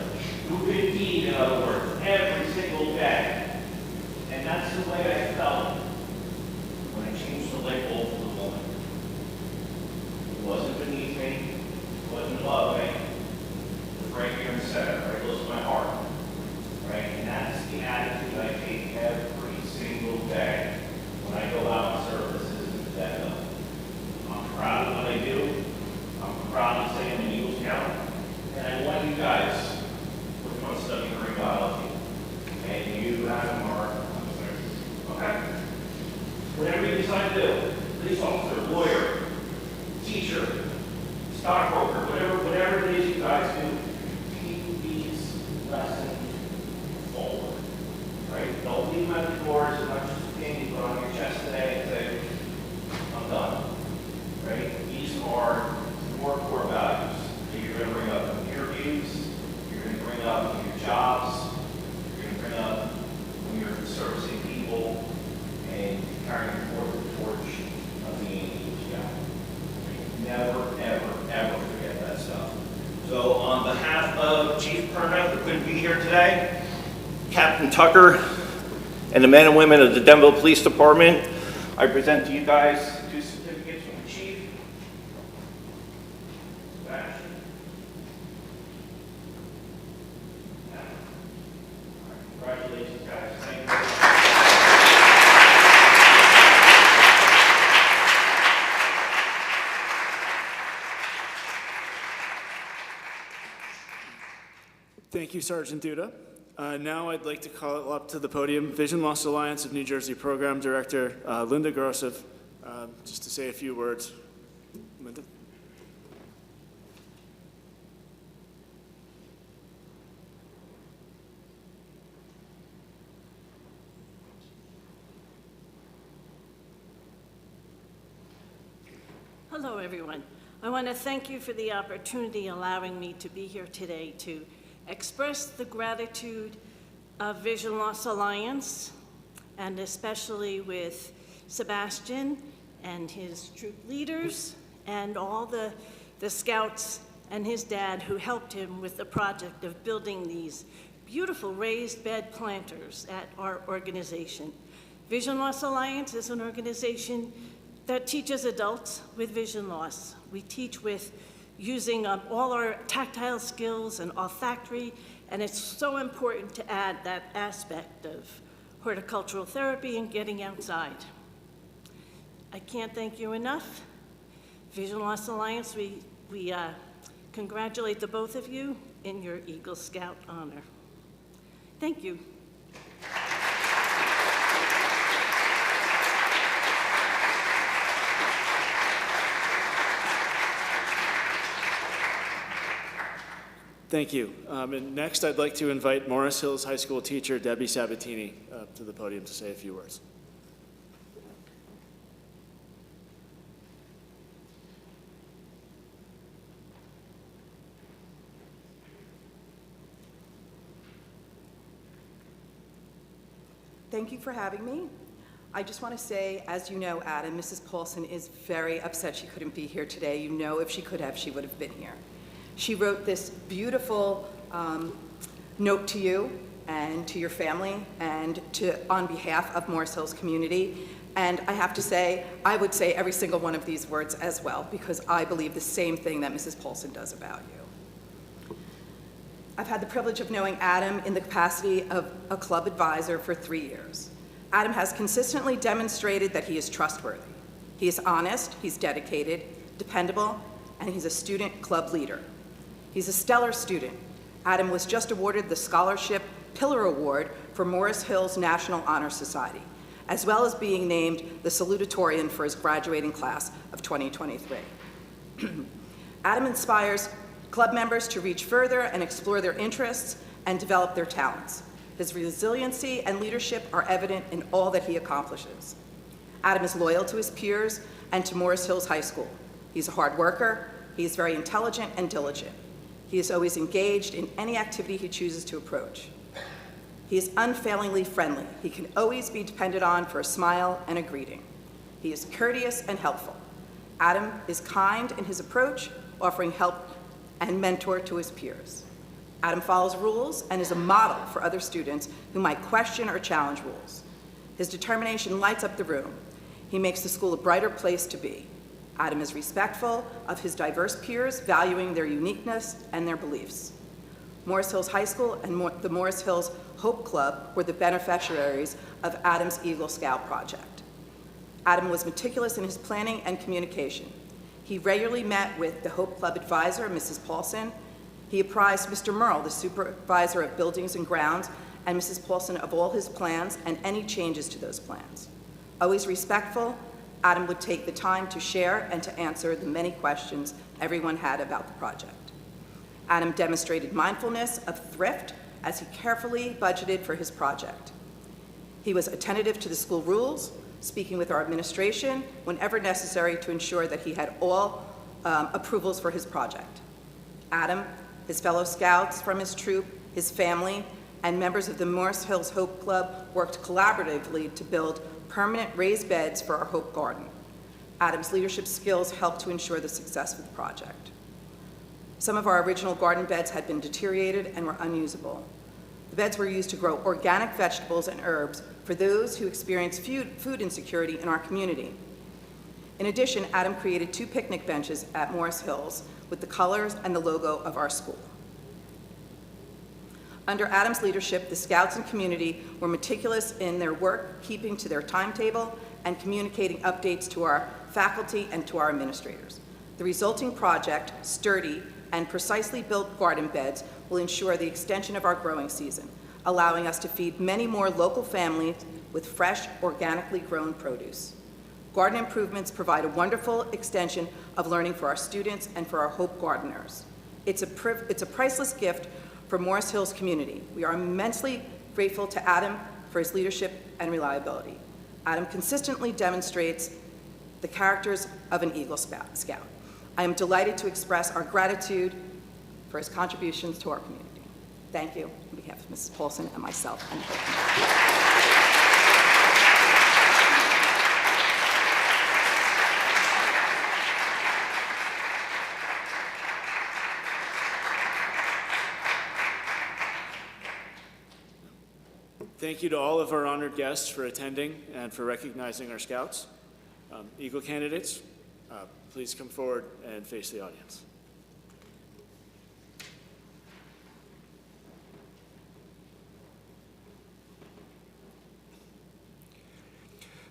everything assigned to do. Police officer, lawyer, teacher, stockbroker, whatever it is you guys do, keep these lessons forward, right? Don't leave them at the doors as much as you can. You put on your chest today and say, I'm done, right? These are your core values that you're going to bring up in interviews, you're going to bring up in your jobs, you're going to bring up when you're servicing people and carrying forth the torch of being a Scout. Never, ever, ever forget that stuff. So on behalf of Chief Perna, who couldn't be here today, Captain Tucker, and the men and women of the Denville Police Department, I present to you guys two certificates from the Chief. Sebastian. Congratulations, guys. Thank you. Thank you, Sergeant Duda. Now I'd like to call up to the podium Vision Loss Alliance of New Jersey Program Director Linda Grosov, just to say a few words. Linda? Hello, everyone. I want to thank you for the opportunity allowing me to be here today to express the gratitude of Vision Loss Alliance, and especially with Sebastian and his troop leaders and all the scouts and his dad who helped him with the project of building these beautiful raised bed planters at our organization. Vision Loss Alliance is an organization that teaches adults with vision loss. We teach with using all our tactile skills and olfactory, and it's so important to add that aspect of horticultural therapy and getting outside. I can't thank you enough. Vision Loss Alliance, we congratulate the both of you in your Eagle Scout honor. Thank you. Thank you. And next, I'd like to invite Morris Hills High School teacher Debbie Sabatini up to the podium to say a few words. Thank you for having me. I just want to say, as you know, Adam, Mrs. Paulson is very upset she couldn't be here today. You know, if she could have, she would have been here. She wrote this beautiful note to you and to your family and on behalf of Morris Hills community. And I have to say, I would say every single one of these words as well, because I believe the same thing that Mrs. Paulson does about you. I've had the privilege of knowing Adam in the capacity of a club advisor for 3 years. Adam has consistently demonstrated that he is trustworthy. He is honest, he's dedicated, dependable, and he's a student club leader. He's a stellar student. Adam was just awarded the Scholarship Pillar Award for Morris Hills National Honor Society, as well as being named the salutatorian for his graduating class of 2023. Adam inspires club members to reach further and explore their interests and develop their talents. His resiliency and leadership are evident in all that he accomplishes. Adam is loyal to his peers and to Morris Hills High School. He's a hard worker. He is very intelligent and diligent. He is always engaged in any activity he chooses to approach. He is unfailingly friendly. He can always be depended on for a smile and a greeting. He is courteous and helpful. Adam is kind in his approach, offering help and mentor to his peers. Adam follows rules and is a model for other students who might question or challenge rules. His determination lights up the room. He makes the school a brighter place to be. Adam is respectful of his diverse peers, valuing their uniqueness and their beliefs. Morris Hills High School and the Morris Hills Hope Club were the beneficiaries of Adam's Eagle Scout project. Adam was meticulous in his planning and communication. He regularly met with the Hope Club advisor, Mrs. Paulson. He apprised Mr. Merle, the supervisor of buildings and grounds, and Mrs. Paulson of all his plans and any changes to those plans. Always respectful, Adam would take the time to share and to answer the many questions everyone had about the project. Adam demonstrated mindfulness of thrift as he carefully budgeted for his project. He was attentive to the school rules, speaking with our administration whenever necessary to ensure that he had all approvals for his project. Adam, his fellow scouts from his troop, his family, and members of the Morris Hills Hope Club worked collaboratively to build permanent raised beds for our Hope Garden. Adam's leadership skills helped to ensure the success of the project. Some of our original garden beds had been deteriorated and were unusable. The beds were used to grow organic vegetables and herbs for those who experience food insecurity in our community. In addition, Adam created 2 picnic benches at Morris Hills with the colors and the logo of our school. Under Adam's leadership, the Scouts and community were meticulous in their work, keeping to their timetable and communicating updates to our faculty and to our administrators. The resulting project, sturdy and precisely built garden beds, will ensure the extension of our growing season, allowing us to feed many more local families with fresh, organically grown produce. Garden improvements provide a wonderful extension of learning for our students and for our Hope Gardeners. It's a priceless gift for Morris Hills community. We are immensely grateful to Adam for his leadership and reliability. Adam consistently demonstrates the characters of an Eagle Scout. I am delighted to express our gratitude for his contributions to our community. Thank you on behalf of Mrs. Paulson and myself and the whole community. Thank you to all of our honored guests for attending and for recognizing our Scouts. Eagle candidates, please come forward and face the audience.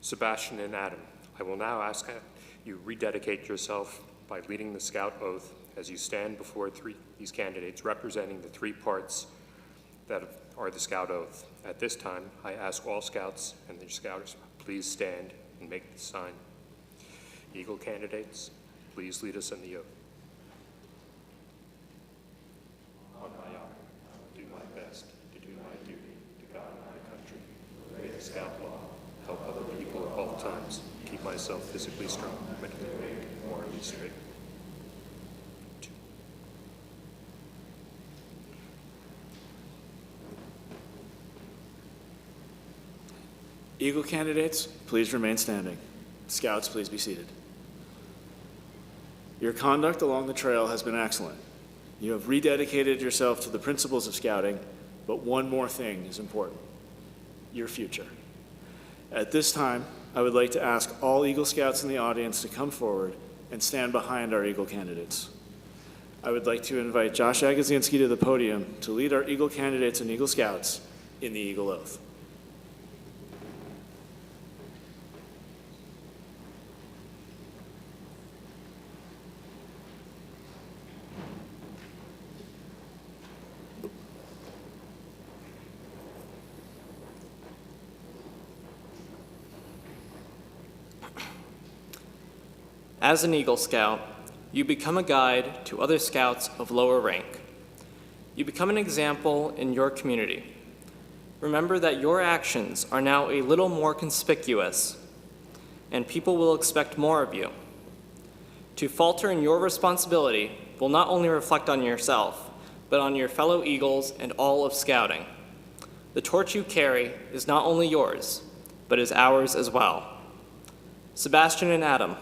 Sebastian and Adam, I will now ask you rededicate yourself by leading the Scout oath as you stand before these candidates representing the 3 parts that are the Scout oath. At this time, I ask all Scouts and their Scouters, please stand and make the sign. Eagle candidates, please lead us in the oath. On my honor, I will do my best to do my duty to God and my country. May the Scout law help other people at all times. Keep myself physically strong, mentally awake, morally straight. Eagle candidates, please remain standing. Scouts, please be seated. Your conduct along the trail has been excellent. You have rededicated yourself to the principles of Scouting, but one more thing is important: your future. At this time, I would like to ask all Eagle Scouts in the audience to come forward and stand behind our Eagle candidates. I would like to invite Josh Agazinski to the podium to lead our Eagle candidates and Eagle Scouts in the Eagle Oath. As an Eagle Scout, you become a guide to other Scouts of lower rank. You become an example in your community. Remember that your actions are now a little more conspicuous, and people will expect more of you. To falter in your responsibility will not only reflect on yourself, but on your fellow Eagles and all of Scouting. The torch you carry is not only yours, but is ours as well. Sebastian and Adam,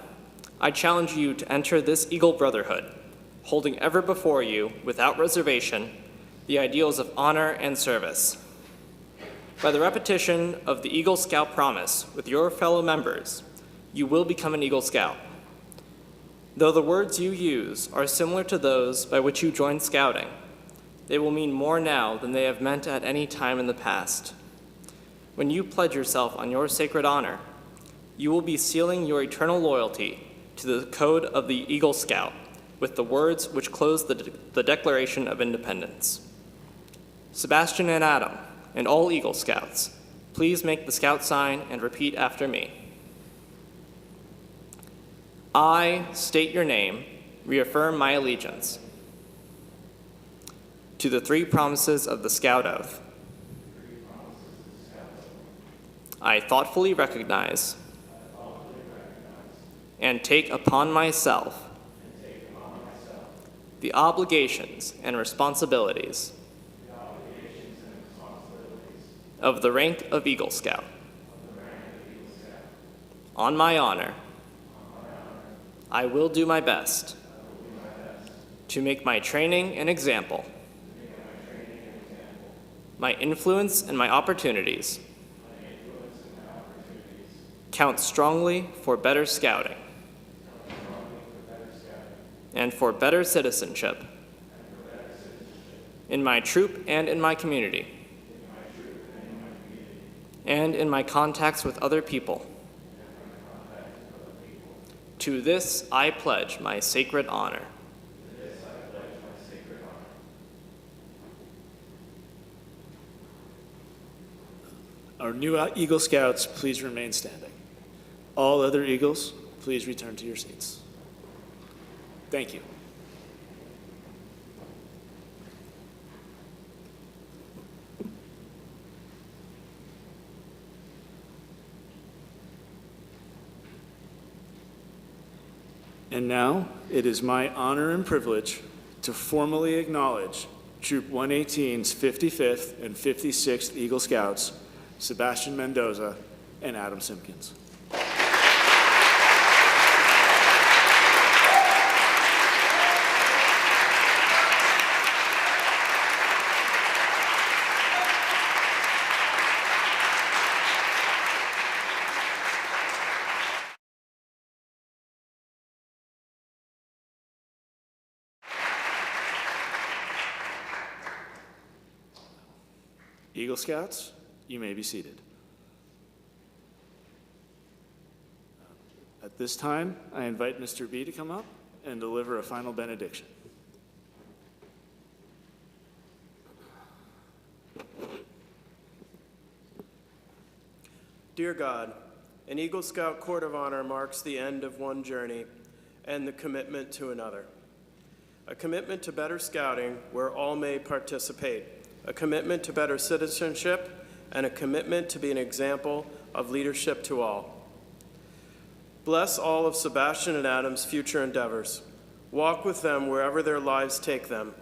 I challenge you to enter this Eagle Brotherhood, holding ever before you, without reservation, the ideals of honor and service. By the repetition of the Eagle Scout promise with your fellow members, you will become an Eagle Scout. Though the words you use are similar to those by which you joined Scouting, they will mean more now than they have meant at any time in the past. When you pledge yourself on your sacred honor, you will be sealing your eternal loyalty to the code of the Eagle Scout with the words which close the Declaration of Independence. Sebastian and Adam, and all Eagle Scouts, please make the Scout sign and repeat after me. I state your name, reaffirm my allegiance to the three promises of the Scout Oath. I thoughtfully recognize and take upon myself the obligations and responsibilities of the rank of Eagle Scout. On my honor, I will do my best to make my training an example, my influence and my opportunities count strongly for better scouting and for better citizenship in my troop and in my community and in my contacts with other people. To this I pledge my sacred honor. Our new Eagle Scouts, please remain standing. All other Eagles, please return to your seats. Thank you. And now, it is my honor and privilege to formally acknowledge Troop 118's 55th and 56th Eagle Scouts, Sebastian Mendoza and Adam Simpkins. Eagle Scouts, you may be seated. At this time, I invite Mr. B to come up and deliver a final benediction. Dear God, an Eagle Scout Court of Honor marks the end of one journey and the commitment to another. A commitment to better scouting where all may participate, a commitment to better citizenship, and a commitment to be an example of leadership to all. Bless all of Sebastian and Adam's future endeavors. Walk with them wherever their lives take them,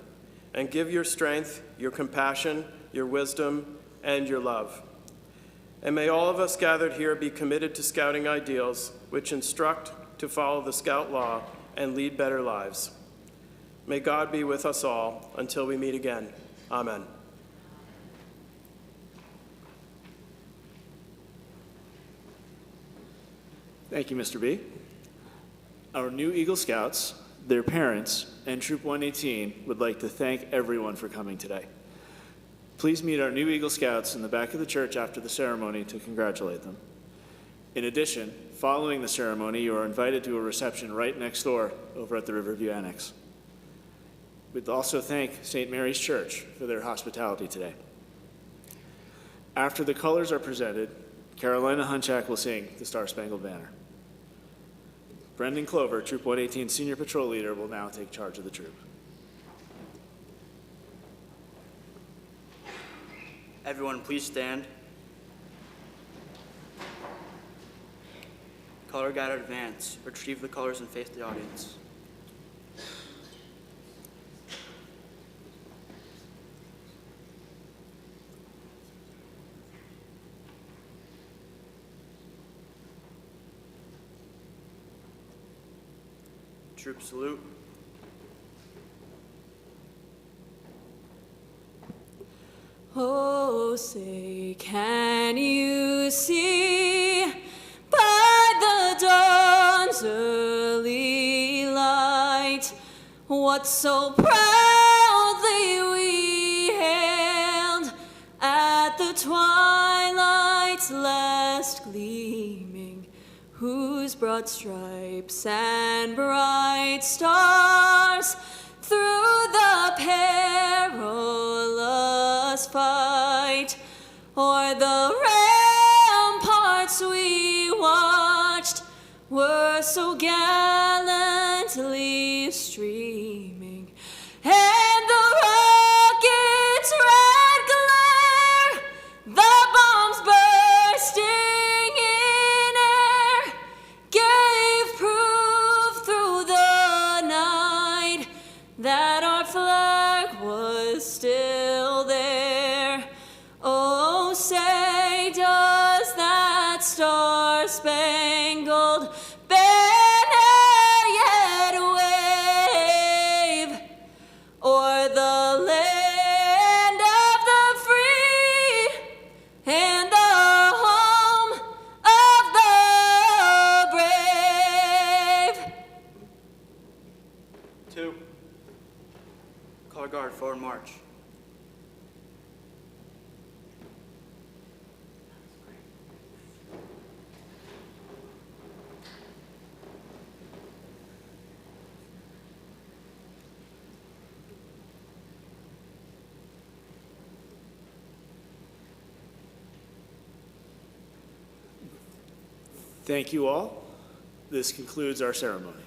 and give your strength, your compassion, your wisdom, and your love. And may all of us gathered here be committed to scouting ideals which instruct to follow the Scout law and lead better lives. May God be with us all until we meet again. Amen. Thank you, Mr. B. Our new Eagle Scouts, their parents, and Troop 118 would like to thank everyone for coming today. Please meet our new Eagle Scouts in the back of the church after the ceremony to congratulate them. In addition, following the ceremony, you are invited to a reception right next door over at the Riverview Annex. We'd also thank St. Mary's Church for their hospitality today. After the colors are presented, Carolina Hunchak will sing the Star Spangled Banner. Brendan Clover, Troop 118 Senior Patrol Leader, will now take charge of the troop. Everyone, please stand. Color guide advance. Retrieve the colors and face the audience. Troop salute. Oh, say, can you see by the dawn's early light what so proudly we hailed at the twilight's last gleaming, whose broad stripes and bright stars through the perilous fight o'er the ramparts we watched were so gallantly streaming, and the rocket's red glare, the bombs bursting in air, gave proof through the night that our flag was still there. Oh, say does that star-spangled banner yet wave o'er the land of the free and the home of the brave? 2. Color guard, forward march. Thank you all. This concludes our ceremony.